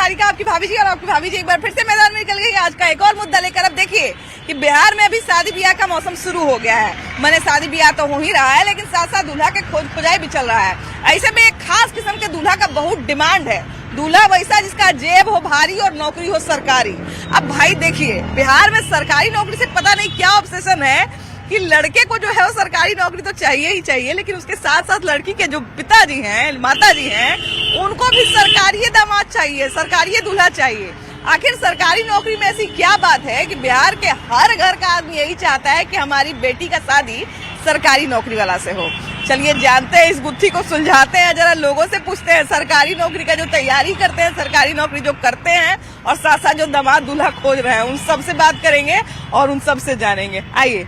निहारिका, आपकी भाभी जी, और आपकी भाभी जी एक बार फिर से मैदान में निकल गई आज का एक और मुद्दा लेकर। अब देखिए कि बिहार में अभी शादी ब्याह का मौसम शुरू हो गया है। मैंने शादी ब्याह तो हो ही रहा है, लेकिन साथ साथ दूल्हा के खोज खुजाई भी चल रहा है। ऐसे में एक खास किस्म के दूल्हा का बहुत डिमांड है। दूल्हा वैसा जिसका जेब हो भारी और नौकरी हो सरकारी। अब भाई देखिए, बिहार में सरकारी नौकरी से पता नहीं क्या ऑब्सेशन है कि लड़के को जो है वो सरकारी नौकरी तो चाहिए ही चाहिए, लेकिन उसके साथ साथ लड़की के जो पिताजी हैं, माताजी हैं, उनको भी सरकारी दामाद चाहिए, सरकारी दूल्हा चाहिए। आखिर सरकारी नौकरी में ऐसी क्या बात है कि बिहार के हर घर का आदमी यही चाहता है कि हमारी बेटी का शादी सरकारी नौकरी वाला से हो। चलिए जानते हैं, इस गुत्थी को सुलझाते हैं, जरा लोगों से पूछते हैं, सरकारी नौकरी का जो तैयारी करते हैं, सरकारी नौकरी जो करते हैं और साथ साथ जो दामाद दूल्हा खोज रहे हैं, उन सब से बात करेंगे और उन सब से जानेंगे। आइए।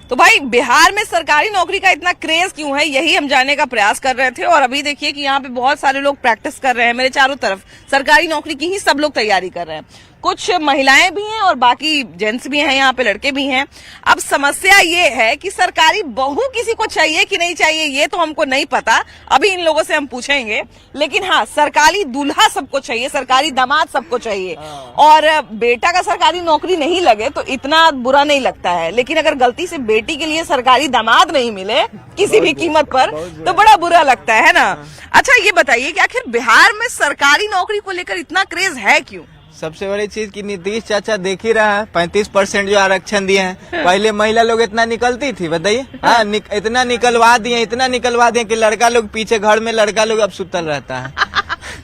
तो भाई बिहार में सरकारी नौकरी का इतना क्रेज क्यों है, यही हम जानने का प्रयास कर रहे थे। और अभी देखिए कि यहाँ पे बहुत सारे लोग प्रैक्टिस कर रहे हैं। मेरे चारों तरफ सरकारी नौकरी की ही सब लोग तैयारी कर रहे हैं। कुछ महिलाएं भी हैं और बाकी जेंट्स भी हैं, यहाँ पे लड़के भी हैं। अब समस्या ये है कि सरकारी बहू किसी को चाहिए कि नहीं चाहिए, ये तो हमको नहीं पता, अभी इन लोगों से हम पूछेंगे। लेकिन हाँ, सरकारी दूल्हा सबको चाहिए, सरकारी दामाद सबको चाहिए। और बेटा का सरकारी नौकरी नहीं लगे तो इतना बुरा नहीं लगता है, लेकिन अगर गलती से बेटी के लिए सरकारी दामाद नहीं मिले किसी भी कीमत पर तो बड़ा बुरा लगता है ना। अच्छा ये बताइए कि आखिर बिहार में सरकारी नौकरी को लेकर इतना क्रेज है क्यों? सबसे बड़ी चीज कि नीतीश चाचा देख ही रहा है, 35% जो आरक्षण दिए हैं। पहले महिला लोग इतना निकलती थी, बताइए। हाँ, इतना निकलवा दिए कि लड़का लोग पीछे घर में लड़का लोग अब सुतल रहता है।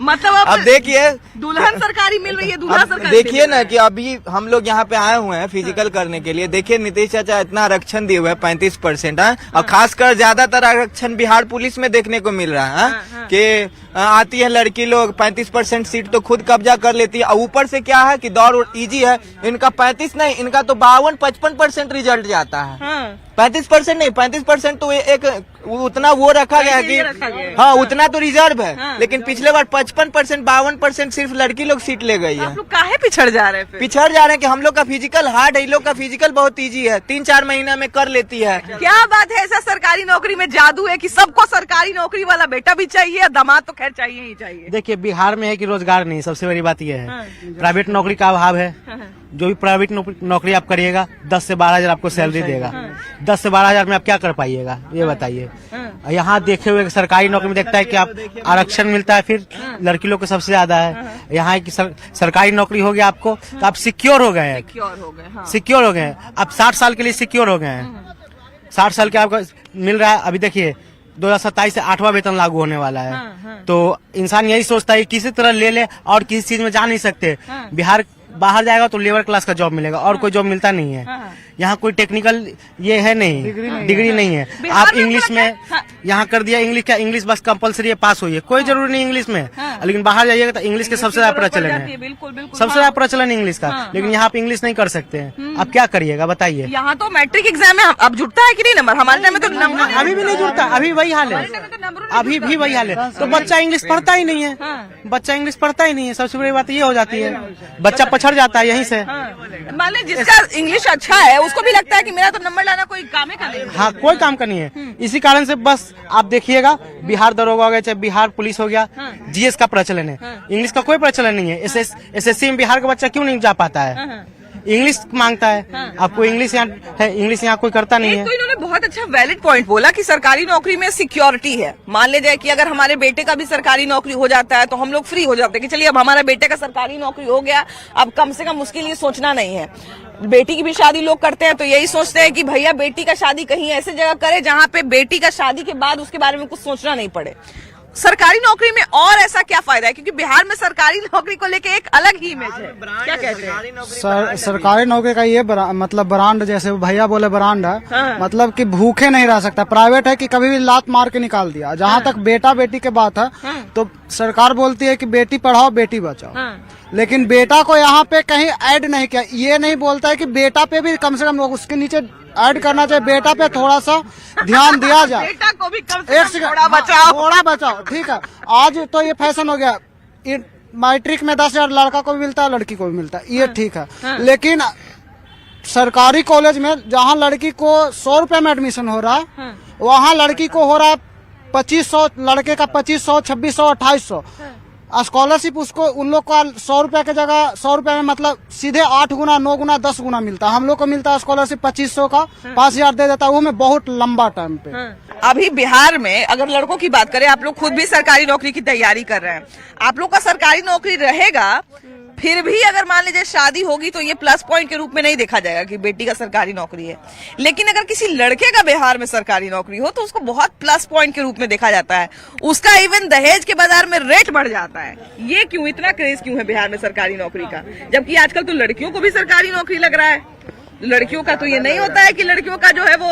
मतलब अब देखिए दुल्हन सरकारी मिल रही है, दूल्हा सरकारी। देखिए ना कि अभी हम लोग यहाँ पे आए हुए हैं फिजिकल करने के लिए। देखिए नीतीश चाचा इतना आरक्षण दिए हुए हैं, 35%। और खासकर ज्यादातर आरक्षण बिहार पुलिस में देखने को मिल रहा है कि आती है लड़की लोग, 35% सीट तो खुद कब्जा कर लेती है। और ऊपर से क्या है कि दौड़ इजी है, इनका 35 नहीं, इनका तो 52-55% रिजल्ट जाता है। 35% नहीं, 35% तो एक उतना वो रखा गया कि हाँ उतना तो रिजर्व है। लेकिन पिछले बार 55%, 52% सिर्फ लड़की लोग सीट ले गई है। आप लोग काहे पिछड़ जा रहे हैं? पिछड़ जा रहे हैं कि हम लोग का फिजिकल हार्ड है, इन लोग का फिजिकल बहुत इजी है, 3-4 महीना में कर लेती है। क्या बात है, ऐसा सरकारी नौकरी में जादू है कि सबको सरकारी नौकरी वाला बेटा भी चाहिए, दामाद तो खैर चाहिए ही चाहिए। देखिए बिहार में है कि रोजगार नहीं, सबसे बड़ी बात यह है। प्राइवेट नौकरी का अभाव है। जो भी प्राइवेट नौकरी आप करिएगा 10 से 12 हजार आपको सैलरी देगा। 10 से 12 हजार में आप क्या कर पाइएगा, ये बताइए। यहाँ देखे हुए सरकारी नौकरी में देखता है कि आप आरक्षण मिलता है, फिर लड़की लोग को सबसे ज्यादा है। यहाँ की सरकारी नौकरी हो गया आपको तो आप सिक्योर हो गए हैं, सिक्योर हो गए हैं। आप 60 साल के लिए सिक्योर हो गए हैं। 60 साल के आपको मिल रहा है। अभी देखिए 2027 से 8वां वेतन लागू होने वाला है। तो इंसान यही सोचता है किसी तरह ले ले और किसी चीज में जा नहीं सकते। बिहार बाहर जाएगा तो लेबर क्लास का जॉब मिलेगा और कोई जॉब मिलता नहीं है। यहाँ कोई टेक्निकल ये है नहीं, डिग्री नहीं है। आप इंग्लिश में यहाँ कर दिया, इंग्लिश क्या, इंग्लिश बस कंपलसरी है, पास होइए, कोई जरूरी नहीं इंग्लिश में। लेकिन बाहर जाइएगा तो इंग्लिश के सबसे ज्यादा प्रचलन है, सबसे ज्यादा प्रचलन इंग्लिश का। लेकिन यहाँ पे इंग्लिश नहीं कर सकते हैं। आप क्या करिएगा बताइए। यहाँ तो मैट्रिक एग्जाम में अब जुटता है कि नहीं नंबर? हमारे टाइम में तो नंबर अभी भी नहीं जुटता, अभी वही हाल है, अभी भी वही हाल है। तो बच्चा इंग्लिश पढ़ता ही नहीं है, बच्चा इंग्लिश पढ़ता ही नहीं है। सबसे बड़ी बात ये हो जाती है, बच्चा पछड़ जाता है यहीं से। मान लीजिए जिसका इंग्लिश अच्छा है उसको भी लगता है कि मेरा तो नंबर लाना कोई काम का नहीं है। हाँ, कोई काम का नहीं है। इसी कारण से बस आप देखिएगा बिहार दरोगा हो गया, चाहे बिहार पुलिस हो गया, जीएस का प्रचलन है, इंग्लिश का कोई प्रचलन नहीं है। एसएससी में बिहार का बच्चा क्यों नहीं जा पाता है? इंग्लिश मांगता है। आपको इंग्लिश यहाँ है, इंग्लिश यहाँ कोई करता नहीं है। तो इन्होंने बहुत अच्छा वैलिड पॉइंट बोला कि सरकारी नौकरी में सिक्योरिटी है। मान ले जाए कि अगर हमारे बेटे का भी सरकारी नौकरी हो जाता है तो हम लोग फ्री हो जाते हैं कि चलिए अब हमारा बेटे का सरकारी नौकरी हो गया, अब कम से कम उसके लिए सोचना नहीं है। बेटी की भी शादी लोग करते हैं तो यही सोचते हैं कि भैया बेटी का शादी कहीं ऐसी जगह करे जहाँ पे बेटी का शादी के बाद उसके बारे में कुछ सोचना नहीं पड़े। सरकारी नौकरी में और ऐसा क्या फायदा है, क्योंकि बिहार में सरकारी नौकरी को लेके एक अलग ही इमेज है, क्या कहते हैं? सरकारी नौकरी का ये मतलब ब्रांड, जैसे भैया बोले ब्रांड है। मतलब कि भूखे नहीं रह सकता। प्राइवेट है कि कभी भी लात मार के निकाल दिया। जहाँ तक बेटा बेटी के बात है तो सरकार बोलती है कि बेटी पढ़ाओ बेटी बचाओ, लेकिन बेटा को यहाँ पे कहीं ऐड नहीं किया। ये नहीं बोलता है कि बेटा पे भी कम से कम उसके नीचे ऐड करना चाहिए, बेटा पे थोड़ा सा ध्यान दिया जाए। बेटा को भी कम से कम थोड़ा बचाओ, थोड़ा बचाओ। ठीक है, आज तो ये फैशन हो गया, मैट्रिक में 10,000 लड़का को भी मिलता है, लड़की को भी मिलता है, ये ठीक है। लेकिन सरकारी कॉलेज में जहाँ लड़की को 100 रुपए में एडमिशन हो रहा है, वहाँ लड़की को हो रहा है 2500, लड़के का 2500, 2600, 2800। स्कॉलरशिप उसको उन लोग को 100 रुपए की जगह 100 रुपए में मतलब सीधे 8 गुना 9 गुना 10 गुना मिलता है। हम लोग को मिलता है स्कॉलरशिप 2500 का 5000 दे देता है, वो में बहुत लंबा टाइम पे। अभी बिहार में अगर लड़कों की बात करें, आप लोग खुद भी सरकारी नौकरी की तैयारी कर रहे हैं, आप लोग का सरकारी नौकरी रहेगा, फिर भी अगर मान लीजिए शादी होगी तो ये प्लस पॉइंट के रूप में नहीं देखा जाएगा कि बेटी का सरकारी नौकरी है। लेकिन अगर किसी लड़के का बिहार में सरकारी नौकरी हो तो उसको बहुत प्लस पॉइंट के रूप में देखा जाता है, उसका इवन दहेज के बाजार में रेट बढ़ जाता है। ये क्यों, इतना क्रेज क्यों है बिहार में सरकारी नौकरी का, जबकि आजकल तो लड़कियों को भी सरकारी नौकरी लग रहा है। लड़कियों का तो ये नहीं होता है कि लड़कियों का जो है वो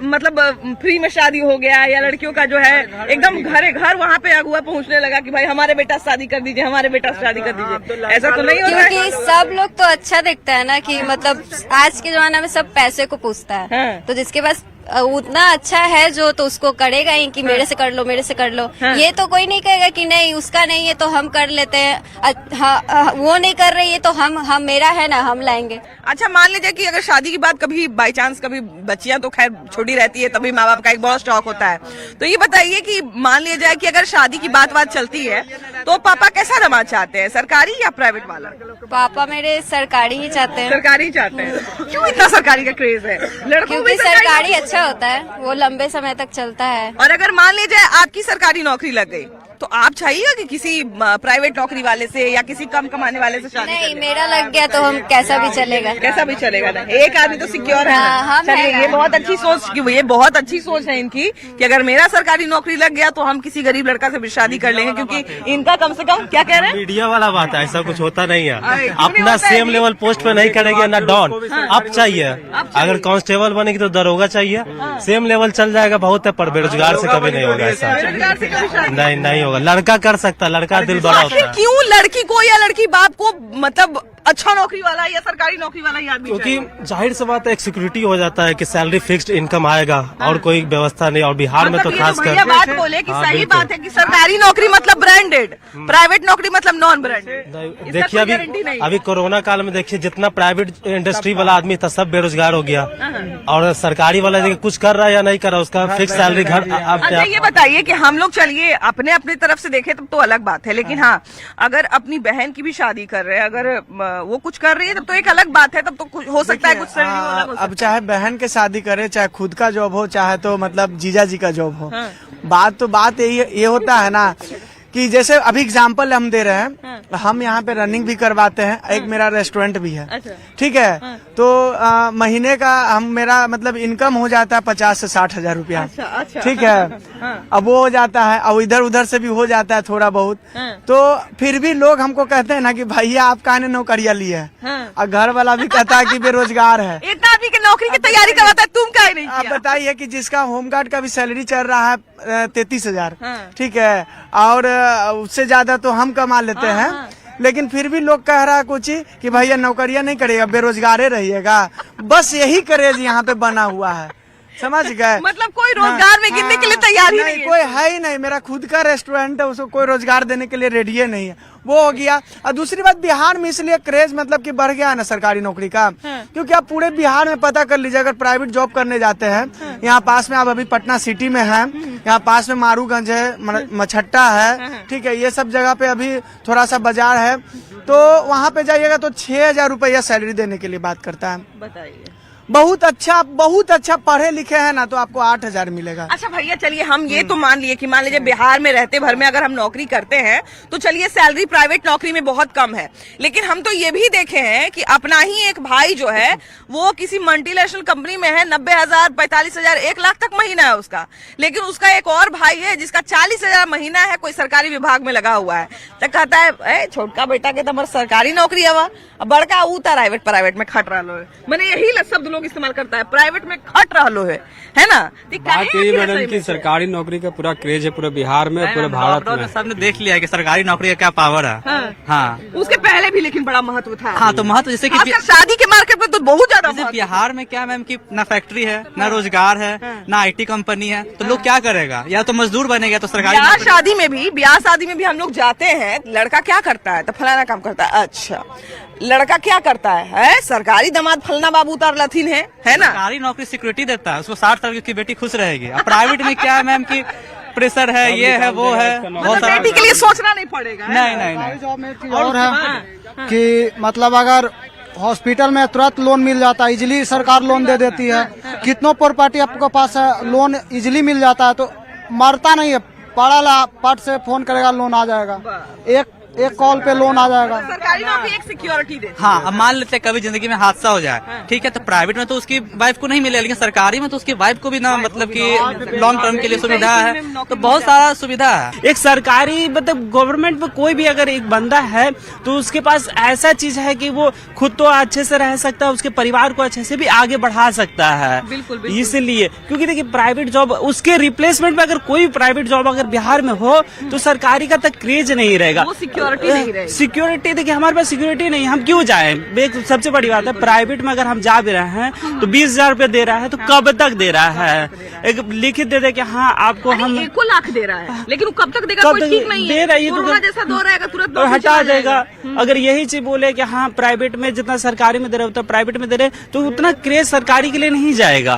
मतलब फ्री में शादी हो गया, या लड़कियों का जो है एकदम घरे घर वहाँ पे अगुआ पहुँचने लगा कि भाई हमारे बेटा शादी कर दीजिए, हमारे बेटा शादी कर दीजिए। ऐसा तो नहीं होता है, क्योंकि सब लोग तो अच्छा दिखता है ना कि मतलब आज के जमाने में सब पैसे को पूछता है। हाँ। तो जिसके पास उतना अच्छा है जो, तो उसको करेगा ही कि मेरे से कर लो, मेरे से कर लो। ये तो कोई नहीं कहेगा कि नहीं उसका नहीं है तो हम कर लेते हैं, वो नहीं कर रही है तो हम मेरा है ना, हम लाएंगे। अच्छा मान लीजिए कि अगर शादी की बात कभी बाई चांस कभी बच्चियां तो खैर छोटी रहती है, तभी माँ बाप का एक बहुत स्टॉक होता है, तो ये बताइए कि मान लिया जाए कि अगर शादी की बात चलती है तो पापा कैसा दामाद चाहते हैं, सरकारी या प्राइवेट वाला? पापा मेरे सरकारी ही चाहते हैं। सरकारी ही चाहते हैं। क्यों इतना सरकारी का क्रेज है लड़कों क्योंकि में? सरकारी अच्छा होता है, वो लंबे समय तक चलता है। और अगर मान लीजिए आपकी सरकारी नौकरी लग गई तो आप चाहिएगा कि किसी प्राइवेट नौकरी वाले से या किसी कम कमाने वाले से शादी? नहीं, मेरा लग गया तो हम कैसा भी चलेगा। कैसा भी चलेगा ना, एक आदमी तो सिक्योर है। हाँ, हम चलिए है। ये बहुत अच्छी सोच, ये बहुत अच्छी सोच है इनकी कि अगर मेरा सरकारी नौकरी लग गया तो हम किसी गरीब लड़का से भी शादी कर लेंगे, क्योंकि इनका कम से कम क्या कह रहे हैं, मीडिया वाला बात है, ऐसा कुछ होता नहीं है। क्यों नहीं अपना होता है सेम जी? लेवल पोस्ट पे नहीं करेंगे ना डॉन, अब चाहिए। अगर कांस्टेबल बनेगी तो दरोगा चाहिए, सेम लेवल चल जाएगा बहुत है, पर बेरोजगार से कभी नहीं होगा ऐसा। बेरोजगार से कभी शादी नहीं होगा, लड़का कर सकता, लड़का दिल बड़ा होता आखिर है। क्यों लड़की को या लड़की बाप को मतलब अच्छा नौकरी वाला या सरकारी नौकरी वाला ही आदमी चाहिए? क्योंकि जाहिर सी बात है, एक सिक्योरिटी हो जाता है कि सैलरी फिक्स्ड इनकम आएगा और कोई व्यवस्था नहीं। और बिहार में तो मतलब ये खास बढ़िया कर बात बोले कि हाँ, सही बिल्कुल। बात है कि सरकारी नौकरी मतलब ब्रांडेड, प्राइवेट नौकरी मतलब नॉन ब्रांडेड। देखिए अभी कोरोना काल में देखिए जितना प्राइवेट इंडस्ट्री वाला आदमी था सब बेरोजगार हो गया, और सरकारी वाला देखिए कुछ कर रहा है या नहीं कर रहा, उसका फिक्स सैलरी घर। अच्छा ये बताइए कि हम लोग चलिए अपने अपने तरफ से देखें तब तो अलग बात है, लेकिन हाँ अगर अपनी बहन की भी शादी कर रहे हैं, अगर वो कुछ कर रही है तब तो एक अलग बात है, तब तो हो सकता है कुछ सैलरी वाला हो सकता अब चाहे बहन के शादी करे, चाहे खुद का जॉब हो, चाहे तो मतलब जीजा जी का जॉब हो, बात ये होता है ना कि जैसे अभी एग्जाम्पल हम दे रहे हैं, हम यहाँ पे रनिंग भी करवाते हैं, एक मेरा रेस्टोरेंट भी है, अच्छा। ठीक है। तो महीने का मेरा मतलब इनकम हो जाता है 50 से 60 हजार रुपया, अच्छा। ठीक है। अब वो हो जाता है, और इधर उधर से भी हो जाता है थोड़ा बहुत। तो फिर भी लोग हमको कहते हैं ना कि भैया आप काहे नौकरिया लिए है, और घर वाला भी कहता है कि बेरोजगार है। इतना आदमी की नौकरी की तैयारी करवाता है, तुम काहे नहीं आप किया? बताइए कि जिसका होमगार्ड का भी सैलरी चल रहा है 33,000, ठीक है, और उससे ज्यादा तो हम कमा लेते हैं, लेकिन फिर भी लोग कह रहा है कुछ कि भैया नौकरियां नहीं करेगा, बेरोजगार रहिएगा। बस यही करेज यहाँ पे बना हुआ है, समझ गए? मतलब कोई रोजगार में गिनने के लिए तैयार ही नहीं है। कोई है ही नहीं। मेरा खुद का रेस्टोरेंट है, उसको कोई रोजगार देने के लिए रेडी नहीं है, वो हो गया। और दूसरी बात, बिहार में इसलिए क्रेज मतलब कि बढ़ गया है ना सरकारी नौकरी का, क्योंकि आप पूरे बिहार में पता कर लीजिए, अगर प्राइवेट जॉब करने जाते हैं, यहाँ पास में आप अभी पटना सिटी में हैं, यहाँ पास में मारूगंज है, मछट्टा है, ठीक है, ये सब जगह पे अभी थोड़ा सा बाजार है, तो वहाँ पे जाइएगा तो 6,000 रुपया सैलरी देने के लिए बात करता है। बताइए, बहुत अच्छा पढ़े लिखे हैं ना, तो आपको 8,000 मिलेगा। अच्छा भैया चलिए हम ये तो मान लिए कि मान लीजिए बिहार में रहते भर में अगर हम नौकरी करते हैं तो चलिए सैलरी प्राइवेट नौकरी में बहुत कम है, लेकिन हम तो ये भी देखे हैं कि अपना ही एक भाई जो है वो किसी मल्टीनेशनल कंपनी में है, 90,000 45,000 1 लाख तक महीना है उसका, लेकिन उसका एक और भाई है जिसका 40,000 महीना है, कोई सरकारी विभाग में लगा हुआ है। तो कहता है छोटका बेटा के तो सरकारी नौकरी है, बड़का ऊ प्राइवेट में खट रहा है। मैंने यही शब्द लोग इस्तेमाल करता है, प्राइवेट में खट रहा है ना। बात यही मैडम की सरकारी नौकरी का पूरा क्रेज है पूरे बिहार में, पूरे भारत में। सबने देख लिया है कि सरकारी नौकरी का क्या पावर है। हाँ। उसके पहले भी लेकिन बड़ा महत्व था। हाँ तो महत्व जैसे कि खासकर शादी के मार्केट में तो बहुत ज्यादा जैसे बिहार में क्या मैम की ना फैक्ट्री है, ना रोजगार है, ना IT कंपनी है, तो लोग क्या करेगा, या तो मजदूर बनेगा तो सरकारी ब्याह नौकरी। शादी में भी हम लोग जाते हैं, लड़का क्या करता है तो फलाना काम करता है, अच्छा लड़का क्या करता है सरकारी दामाद फलना बाबू उतार लथीन है ना। सरकारी नौकरी सिक्योरिटी देता है, उसको 60 साल की बेटी खुश रहेगी। अब प्राइवेट में क्या है मैम की प्रेशर है, ये है, वो है, बहुत मतलब सारा। बेटी के लिए सोचना नहीं पड़ेगा, है ना? नहीं नहीं नहीं। जॉब में एक चीज और है कि मतलब अगर हॉस्पिटल में तुरंत लोन मिल जाता है, इजिली सरकार लोन दे देती है। कितनों प्रॉपर्टी आपके पास है, लोन इजिली मिल जाता है, तो मरता नहीं है, पड़ा पट से फोन करेगा लोन आ जाएगा, एक कॉल पे लोन आ जाएगा। सरकारी नौकरी एक सिक्योरिटी देती है। हाँ, अब मान लेते हैं कभी जिंदगी में हादसा हो जाए, ठीक है, तो प्राइवेट में तो उसकी वाइफ को नहीं मिलेगा, लेकिन सरकारी में तो उसकी वाइफ को भी ना, मतलब कि लॉन्ग टर्म के लिए सुविधा है, तो बहुत सारा सुविधा है। एक सरकारी मतलब गवर्नमेंट में कोई भी अगर एक बंदा है तो उसके पास ऐसा चीज है कि वो खुद तो अच्छे से रह सकता है, उसके परिवार को अच्छे से भी आगे बढ़ा सकता है। बिल्कुल। इसलिए क्योंकि देखिए प्राइवेट जॉब उसके रिप्लेसमेंट में अगर कोई प्राइवेट जॉब अगर बिहार में हो तो सरकारी का तक क्रेज नहीं रहेगा, वो सिक्योरिटी नहीं रहेगी। सिक्योरिटी देखिए हमारे पास सिक्योरिटी नहीं, हम क्यों जाए। सबसे बड़ी बात है प्राइवेट में अगर हम जा भी रहे हैं तो 20,000 रुपए दे रहा है तो कब तक दे रहा है, एक लिखित दे दे कि हाँ आपको हम 1 लाख दे रहा है, लेकिन वो कब तक देगा कोई ठीक नहीं दे रहा है, कोरोना जैसा दो रहेगा तुरंत और नौकरी हटा चला देगा। जाएगा। अगर यही चीज बोले कि हाँ प्राइवेट में जितना सरकारी में दे रहे उतना प्राइवेट में दे रहे तो उतना क्रेज सरकारी के लिए नहीं जाएगा।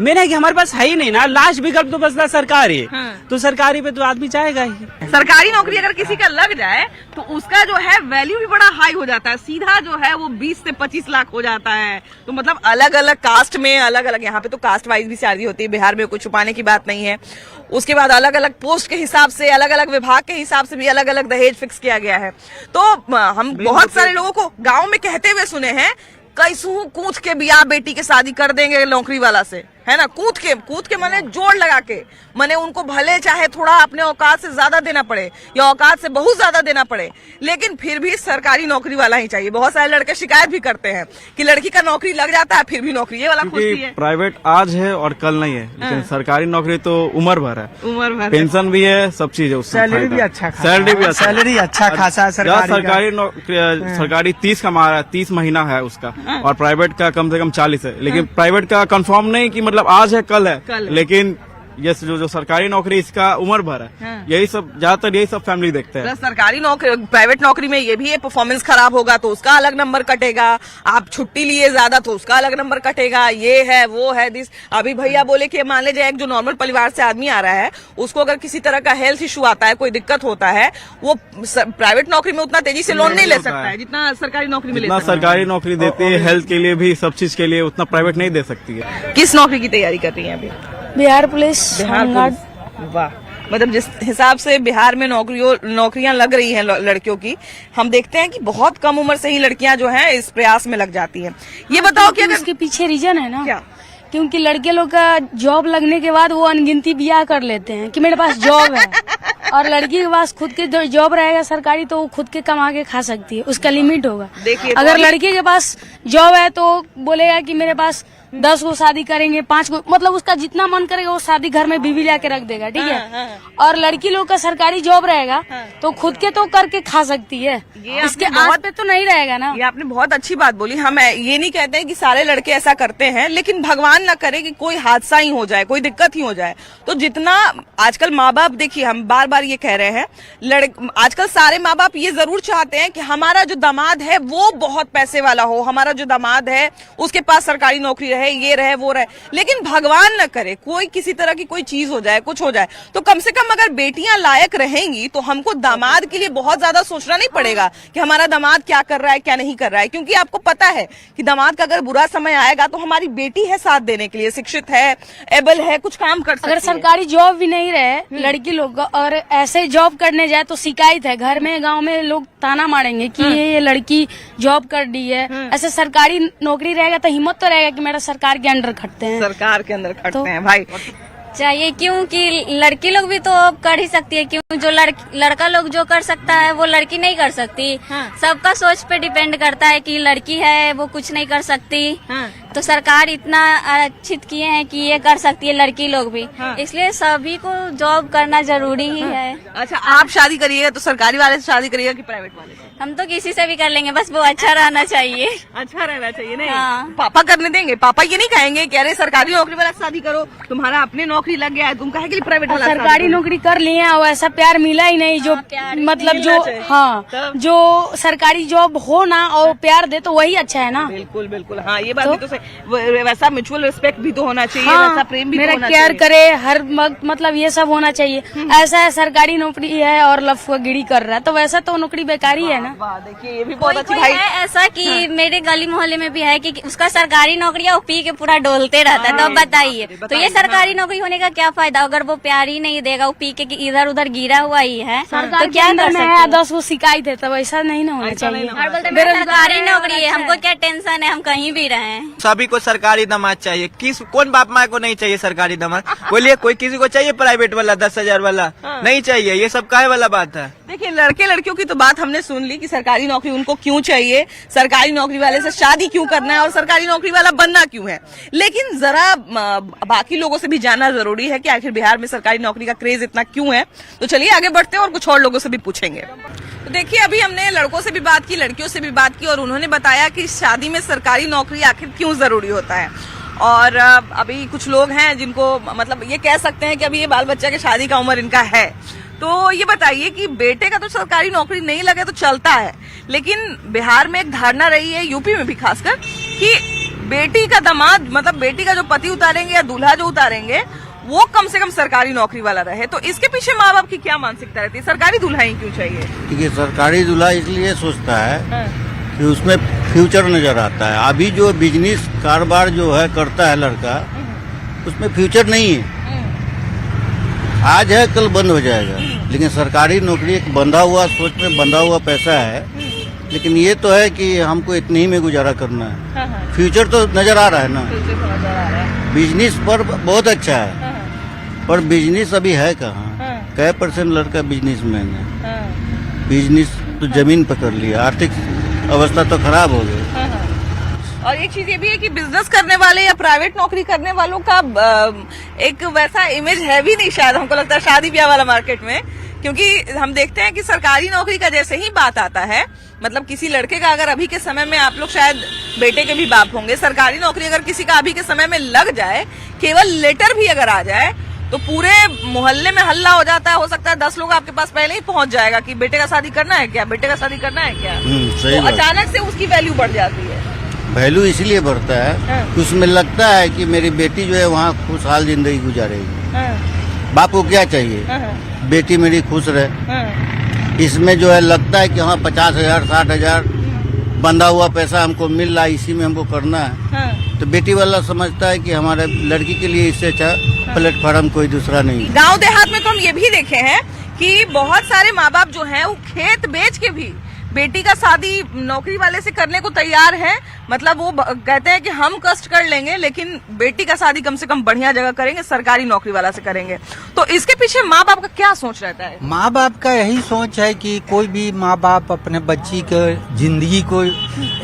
मेरा कि हमारे पास है ही नहीं ना, लास्ट विकल्प तो बचता सरकारी, तो सरकारी पे तो आदमी जाएगा ही। सरकारी नौकरी अगर किसी का लग जाए तो उसका जो है वैल्यू भी बड़ा हाई हो जाता है, सीधा जो है वो 20 से 25 लाख हो जाता है। तो मतलब अलग अलग कास्ट में अलग अलग, यहाँ पे तो कास्ट वाइज भी सैलरी होती है, बिहार में कुछ छुपाने की बात नहीं है। उसके बाद अलग अलग पोस्ट के हिसाब से, अलग अलग विभाग के हिसाब से भी अलग अलग दहेज फिक्स किया गया है। तो हम बहुत सारे लोगों को गाँव में कहते हुए सुने हैं, कैसू कूद के बियाह बेटी के शादी कर देंगे नौकरी वाला से, है ना, कूद के माने जोड़ लगा के, माने उनको भले चाहे थोड़ा अपने औकात से ज्यादा देना पड़े या औकात से बहुत ज्यादा देना पड़े, लेकिन फिर भी सरकारी नौकरी वाला ही चाहिए। बहुत सारे लड़के शिकायत भी करते हैं कि लड़की का नौकरी लग जाता है फिर भी नौकरी ये वाला खुशी है। प्राइवेट आज है और कल नहीं है, लेकिन सरकारी नौकरी तो उम्र भर है, उम्र भर पेंशन भी है, सब चीज है, सैलरी भी अच्छा खासा, सैलरी भी अच्छा, सैलरी अच्छा खासा है सरकारी 30 कमा रहा है, 30 महीना है उसका, और प्राइवेट का कम से कम 40 है। लेकिन प्राइवेट का कंफर्म नहीं कि मतलब आज है कल है, लेकिन ये जो सरकारी नौकरी इसका उम्र भर है, यही सब ज्यादातर यही सब फैमिली देखते हैं। सरकारी नौकरी, प्राइवेट नौकरी में ये भी है परफॉर्मेंस खराब होगा तो उसका अलग नंबर कटेगा, आप छुट्टी लिए ज्यादा तो उसका अलग नंबर कटेगा, ये है वो है दिस। अभी भैया बोले कि मान लीजिए एक जो नॉर्मल परिवार से आदमी आ रहा है उसको अगर किसी तरह का हेल्थ इशू आता है, कोई दिक्कत होता है, वो प्राइवेट नौकरी में उतना तेजी से लोन नहीं ले सकता है जितना सरकारी नौकरी में ले सकता है। सरकारी नौकरी देती है हेल्थ के लिए भी, सब चीज के लिए, उतना प्राइवेट नहीं दे सकती है। किस नौकरी की तैयारी कर रही है अभी? बिहार पुलिस। वाह, मतलब जिस हिसाब से बिहार में नौकरियां लग रही हैं लड़कियों की, हम देखते हैं कि बहुत कम उम्र से ही लड़कियां जो हैं इस प्रयास में लग जाती हैं। ये बताओ कि अगर इसके पीछे रीजन है ना क्या? क्योंकि लड़के लोग का जॉब लगने के बाद वो अनगिनती ब्याह कर लेते हैं कि मेरे पास जॉब है, और लड़की के पास खुद के जॉब रहेगा सरकारी तो वो खुद के कमा के खा सकती है, उसका लिमिट होगा। देखिए अगर लड़के के पास जॉब है तो बोलेगा कि मेरे पास 10 को शादी करेंगे, 5 को, मतलब उसका जितना मन करेगा वो शादी घर में बीवी लाके रख देगा, ठीक है। और लड़की लोग का सरकारी जॉब रहेगा तो खुद के तो करके खा सकती है, इसके आस पे तो नहीं रहेगा ना। ये आपने बहुत अच्छी बात बोली। हम ये नहीं कहते हैं कि सारे लड़के ऐसा करते हैं, लेकिन भगवान ना करे कि कोई हादसा ही हो जाए, कोई दिक्कत ही हो जाए। तो जितना आजकल माँ बाप, देखिए हम बार बार ये कह रहे हैं, आजकल सारे माँ बाप ये जरूर चाहते हैं कि हमारा जो दामाद है वो बहुत पैसे वाला हो, हमारा जो दामाद है उसके पास सरकारी नौकरी रहे, ये रहे वो रहे। लेकिन भगवान न करे कोई किसी तरह की कोई चीज हो जाए, कुछ हो जाए, तो कम से कम अगर बेटियां लायक रहेंगी तो हमको दामाद के लिए बहुत ज्यादा सोचना नहीं पड़ेगा कि हमारा दामाद क्या कर रहा है क्या नहीं कर रहा है, क्योंकि आपको पता है कि दामाद का अगर बुरा समय आएगा तो हमारी बेटी है साथ देने के लिए, शिक्षित है, एबल है, कुछ काम कर सकती है। अगर सरकारी जॉब भी नहीं रहे लड़की लोग और ऐसे जॉब करने जाए तो शिकायत है, घर में गांव में लोग ताना मारेंगे कि ये लड़की जॉब कर दी है। ऐसे सरकारी नौकरी रहेगा तो हिम्मत तो रहेगा कि मेरा सरकार के अंडर खटते हैं, सरकार के अंदर खटते हैं भाई। चाहिए, क्योंकि लड़की लोग भी तो कर ही सकती है, क्यों जो लड़का लोग जो कर सकता है वो लड़की नहीं कर सकती। सबका सोच पे डिपेंड करता है कि लड़की है वो कुछ नहीं कर सकती, तो सरकार इतना आरक्षित किए हैं कि ये कर सकती है लड़की लोग भी, इसलिए सभी को जॉब करना जरूरी ही है। अच्छा, आप शादी करिएगा तो सरकारी वाले से शादी करिएगा कि प्राइवेट वाले से? हम तो किसी से भी कर लेंगे, बस वो अच्छा रहना चाहिए। अच्छा रहना चाहिए, नहीं पापा करने देंगे? पापा ये नहीं कहेंगे कि अरे सरकारी नौकरी वाला शादी करो, तुम्हारा अपने नौकरी लग गया है, तुम कहे कि प्राइवेट वाला? सरकारी नौकरी कर लिए और ऐसा प्यार मिला ही नहीं जो मतलब जो जो सरकारी जॉब हो ना और प्यार दे तो वही अच्छा है ना। बिल्कुल बिल्कुल, हाँ ये बात भी तो सही। वैसा म्यूचुअल रिस्पेक्ट भी तो होना चाहिए, हाँ, वैसा प्रेम भी तो मेरा होना केयर चाहिए। करे हर मतलब ये सब होना चाहिए। ऐसा है सरकारी नौकरी है और लफुआगिरी कर रहा है, तो वैसा तो नौकरी बेकार ही है ना। वाह, देखिए ये भी बहुत अच्छी कोई भाई। है ऐसा कि मेरे गली मोहल्ले में भी है कि उसका सरकारी नौकरी है, वो पी के पूरा डोलते रहता है। तो अब बताइए, तो ये सरकारी नौकरी होने का क्या फायदा अगर वो प्यार ही नहीं देगा, वो पी के इधर उधर गिरा हुआ ही है, तो क्या कर सकते हैं? 10 वो शिकायत है, तब ऐसा नहीं ना होना चाहिए। और बोलते हैं, सरकारी नौकरी है, हमको क्या टेंशन है, हम कहीं भी रहें। सभी को सरकारी दामाद चाहिए। कौन बाप माँ को नहीं चाहिए सरकारी दामाद? बोलिए, कोई किसी को चाहिए प्राइवेट वाला 10,000 वाला? नहीं चाहिए। ये सब काहे वाला बात है? देखिए, लड़के लड़कियों की तो बात हमने सुन ली कि सरकारी नौकरी उनको क्यों चाहिए, सरकारी नौकरी वाले से शादी क्यों करना है और सरकारी नौकरी वाला बनना क्यों है। लेकिन जरा बाकी लोगों से भी जानना जरूरी है कि आखिर बिहार में सरकारी नौकरी का क्रेज इतना क्यों है। तो चलिए आगे बढ़ते हैं और कुछ और लोगों से भी पूछेंगे। तो देखिए, अभी हमने लड़कों से भी बात की, लड़कियों से भी बात की और उन्होंने बताया कि शादी में सरकारी नौकरी आखिर क्यों जरूरी होता है। और अभी कुछ लोग हैं जिनको मतलब ये कह सकते हैं कि अभी ये बाल बच्चा के शादी का उम्र इनका है। तो ये बताइए कि बेटे का तो सरकारी नौकरी नहीं लगे तो चलता है, लेकिन बिहार में एक धारणा रही है, यूपी में भी खासकर, कि बेटी का दामाद मतलब बेटी का जो पति उतारेंगे या दूल्हा जो उतारेंगे वो कम से कम सरकारी नौकरी वाला रहे। तो इसके पीछे माँ बाप की क्या मानसिकता रहती है? सरकारी दूल्हा ही क्यों चाहिए? देखिए, सरकारी दूल्हा इसलिए सोचता है कि उसमें फ्यूचर नजर आता है। अभी जो बिजनेस कारोबार जो है करता है लड़का, उसमें फ्यूचर नहीं है। आज है कल बंद हो जाएगा। लेकिन सरकारी नौकरी एक बंधा हुआ सोच में बंधा हुआ पैसा है। लेकिन ये तो है कि हमको इतने ही में गुजारा करना है। फ्यूचर तो नजर आ रहा है ना। बिजनेस पर बहुत अच्छा है, पर बिजनेस अभी है कहाँ? कै % लड़का बिजनेसमैन है। बिजनेस तो जमीन पकड़ लिया, आर्थिक अवस्था तो खराब हो गई। और एक चीज ये भी है कि बिजनेस करने वाले या प्राइवेट नौकरी करने वालों का एक वैसा इमेज है भी नहीं, शायद हमको लगता है शादी ब्याह वाला मार्केट में। क्योंकि हम देखते हैं कि सरकारी नौकरी का जैसे ही बात आता है, मतलब किसी लड़के का अगर अभी के समय में, आप लोग शायद बेटे के भी बाप होंगे, सरकारी नौकरी अगर किसी का अभी के समय में लग जाए, केवल लेटर भी अगर आ जाए, तो पूरे मोहल्ले में हल्ला हो जाता है। हो सकता है 10 लोग आपके पास पहले ही पहुंच जाएगा कि बेटे का शादी करना है क्या, बेटे का शादी करना है क्या। सही तो बात। अचानक से उसकी वैल्यू बढ़ जाती है। वैल्यू इसलिए बढ़ता है कि उसमें लगता है कि मेरी बेटी जो है वहाँ खुशहाल जिंदगी गुजारेगी। बाप को क्या चाहिए? बेटी मेरी खुश रहे। इसमें जो है लगता है कि हाँ 50,000 60,000 बंधा हुआ पैसा हमको मिल रहा है, इसी में हमको करना है। तो बेटी वाला समझता है कि हमारे लड़की के लिए इससे अच्छा प्लेटफॉर्म कोई दूसरा नहीं। गांव देहात में तो हम ये भी देखे हैं कि बहुत सारे माँ बाप जो हैं वो खेत बेच के भी बेटी का शादी नौकरी वाले से करने को तैयार हैं। मतलब वो कहते हैं कि हम कष्ट कर लेंगे लेकिन बेटी का शादी कम से कम बढ़िया जगह करेंगे, सरकारी नौकरी वाला से करेंगे। तो इसके पीछे माँ बाप का क्या सोच रहता है? माँ बाप का यही सोच है कि कोई भी माँ बाप अपने बच्ची के जिंदगी को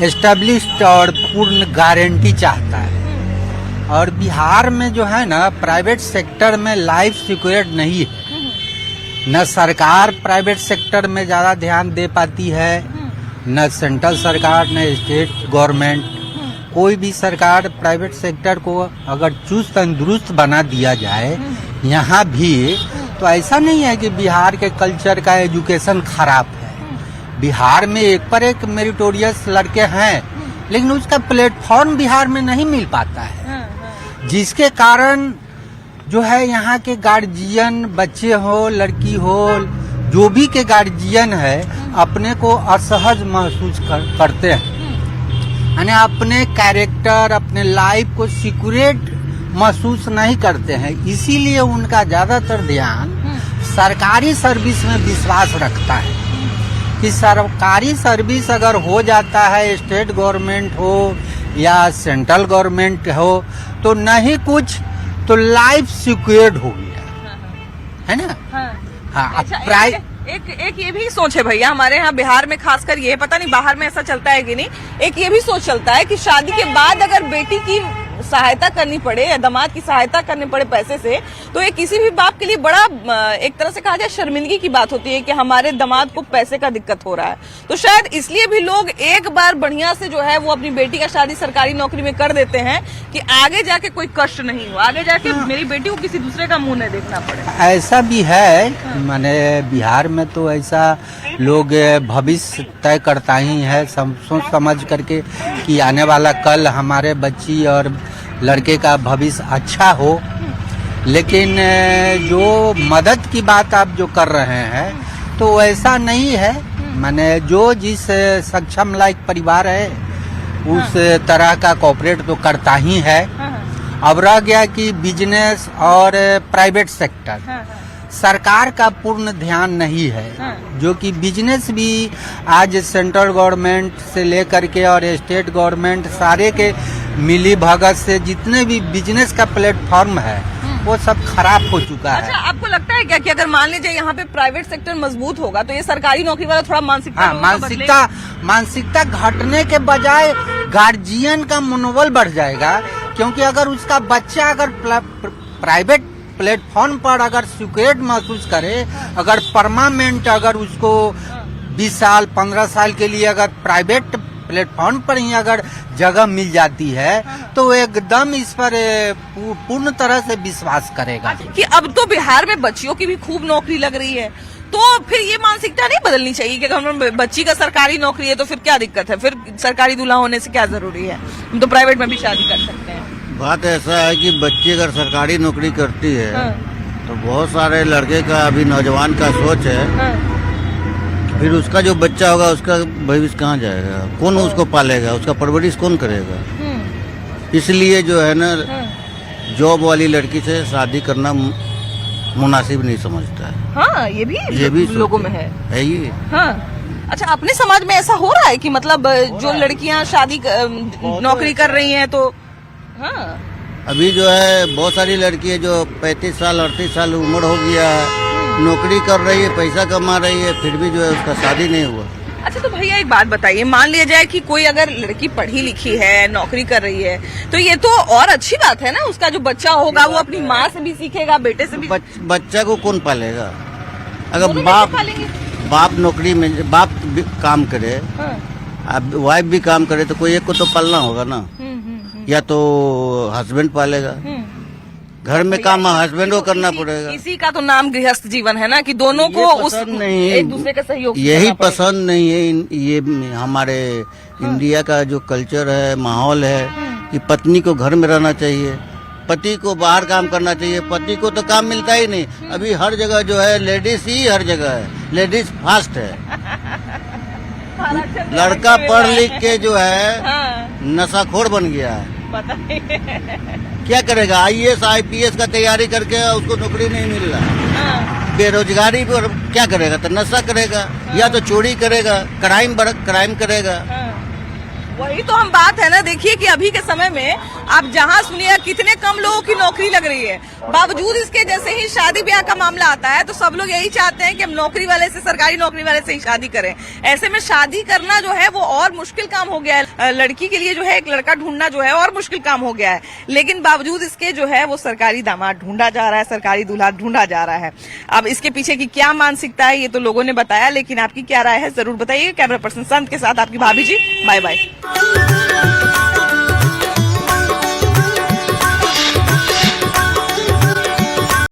एस्टेब्लिश्ड और पूर्ण गारंटी चाहता है। और बिहार में जो है ना, प्राइवेट सेक्टर में लाइफ सिक्योर्ड नहीं है। न सरकार प्राइवेट सेक्टर में ज्यादा ध्यान दे पाती है, न सेंट्रल सरकार न स्टेट गवर्नमेंट। कोई भी सरकार प्राइवेट सेक्टर को अगर चुस्त तंदुरुस्त बना दिया जाए यहाँ भी, तो ऐसा नहीं है कि बिहार के कल्चर का एजुकेशन खराब है। बिहार में एक पर एक मेरिटोरियस लड़के हैं, लेकिन उसका प्लेटफॉर्म बिहार में नहीं मिल पाता है, जिसके कारण जो है यहाँ के गार्जियन, बच्चे हो लड़की हो, जो भी के गार्जियन है, अपने को असहज महसूस करते हैं। यानी अपने कैरेक्टर, अपने लाइफ को सिक्योरेट महसूस नहीं करते हैं। इसीलिए उनका ज्यादातर ध्यान सरकारी सर्विस में विश्वास रखता है कि सरकारी सर्विस अगर हो जाता है, स्टेट गवर्नमेंट हो या सेंट्रल गवर्नमेंट हो, तो नहीं कुछ तो लाइफ सिक्योर्ड हो गया, है ना। हाँ, अच्छा, एक ये भी सोच है भैया हमारे यहाँ बिहार में, खासकर ये, पता नहीं बाहर में ऐसा चलता है कि नहीं, एक ये भी सोच चलता है कि शादी के बाद अगर बेटी की सहायता करनी पड़े या दामाद की सहायता करने पड़े पैसे से, तो ये किसी भी बाप के लिए बड़ा एक तरह से कहा जाए शर्मिंदगी की बात होती है कि हमारे दामाद को पैसे का दिक्कत हो रहा है। तो शायद इसलिए भी लोग एक बार बढ़िया से जो है वो अपनी बेटी का शादी सरकारी नौकरी में कर देते हैं कि आगे जाके कोई कष्ट नहीं हो, आगे जाके मेरी बेटी को किसी दूसरे का मुंह नहीं देखना पड़े। ऐसा भी है, माने बिहार में तो ऐसा लोग भविष्य तय करता ही है सोच समझ करके कि आने वाला कल हमारे बच्ची और लड़के का भविष्य अच्छा हो। लेकिन जो मदद की बात आप जो कर रहे हैं तो ऐसा नहीं है, माने जो जिस सक्षम लायक परिवार है उस तरह का कॉपरेट तो करता ही है। अब रह गया कि बिजनेस और प्राइवेट सेक्टर, सरकार का पूर्ण ध्यान नहीं है, जो कि बिजनेस भी आज सेंट्रल गवर्नमेंट से लेकर के और स्टेट गवर्नमेंट सारे के मिली भगत से जितने भी बिजनेस का प्लेटफॉर्म है वो सब खराब हो चुका है। अच्छा, आपको लगता है क्या कि अगर मान लीजिए यहाँ पे प्राइवेट सेक्टर मजबूत होगा तो ये सरकारी नौकरी वाला थोड़ा मानसिकता घटने के बजाय गार्जियन का मनोबल बढ़ जाएगा, क्योंकि अगर उसका बच्चा अगर प्राइवेट प्लेटफॉर्म पर अगर सिक्योरिटी महसूस करे, अगर परमानेंट अगर उसको 20 साल 15 साल के लिए अगर प्राइवेट प्लेटफॉर्म पर ही अगर जगह मिल जाती है तो एकदम इस पर पूर्ण तरह से विश्वास करेगा कि अब तो बिहार में बच्चियों की भी खूब नौकरी लग रही है, तो फिर ये मानसिकता नहीं बदलनी चाहिए कि हम बच्ची का सरकारी नौकरी है तो फिर क्या दिक्कत है, फिर सरकारी दूल्हा होने से क्या जरूरी है, हम तो प्राइवेट में भी शादी कर सकते हैं। बात ऐसा है कि बच्ची अगर सरकारी नौकरी करती है तो बहुत सारे लड़के का अभी नौजवान का सोच है फिर उसका जो बच्चा होगा उसका भविष्य कहाँ जाएगा, कौन उसको पालेगा, उसका परवरिश कौन करेगा। इसलिए जो है ना जॉब वाली लड़की से शादी करना मुनासिब नहीं समझता है। हाँ, ये भी लोगों में है ये। हाँ। अच्छा, अपने समाज में ऐसा हो रहा है कि मतलब जो लड़कियां शादी नौकरी कर रही हैं तो हाँ। अभी जो है बहुत सारी लड़की है जो 35 साल 38 साल उम्र हो गया है, नौकरी कर रही है, पैसा कमा रही है, फिर भी जो है उसका शादी नहीं हुआ। अच्छा, तो भैया एक बात बताइए, मान लिया जाए कि कोई अगर लड़की पढ़ी लिखी है, नौकरी कर रही है, तो ये तो और अच्छी बात है ना, उसका जो बच्चा होगा वो अपनी माँ से भी सीखेगा, बेटे से भी। बच्चा को कौन पालेगा? अगर बाप नौकरी में बाप भी काम करे, अब वाइफ भी काम करे तो कोई एक को तो पालना होगा ना, या तो हस्बैंड पालेगा, घर में काम हस्बैंड को करना पड़ेगा। इसी का तो नाम गृहस्थ जीवन है ना, कि दोनों को उस एक दूसरे का सहयोग यही पसंद नहीं है। ये हमारे इंडिया का जो कल्चर है, माहौल है कि पत्नी को घर में रहना चाहिए, पति को बाहर काम करना चाहिए। पति को तो काम मिलता ही नहीं, अभी हर जगह जो है लेडीज ही हर जगह है, लेडीज फास्ट है। लड़का पढ़ लिख के जो है नशाखोर बन गया है, क्या करेगा? IAS IPS का तैयारी करके उसको नौकरी नहीं मिल रहा, बेरोजगारी पर क्या करेगा? तो नशा करेगा या तो चोरी करेगा, क्राइम करेगा। वही तो हम बात है ना। देखिए कि अभी के समय में आप जहाँ सुनिए कितने कम लोगों की नौकरी लग रही है, बावजूद इसके जैसे ही शादी ब्याह का मामला आता है तो सब लोग यही चाहते हैं कि हम नौकरी वाले से, सरकारी नौकरी वाले से ही शादी करें। ऐसे में शादी करना जो है वो और मुश्किल काम हो गया है, लड़की के लिए जो है एक लड़का ढूंढना जो है और मुश्किल काम हो गया है। लेकिन बावजूद इसके जो है वो सरकारी दामाद ढूंढा जा रहा है, सरकारी दूल्हा ढूंढा जा रहा है। अब इसके पीछे की क्या मानसिकता है ये तो लोगों ने बताया, लेकिन आपकी क्या राय है जरूर बताइए। कैमरा पर्सन संत के साथ आपकी भाभी जी, बाय बाय।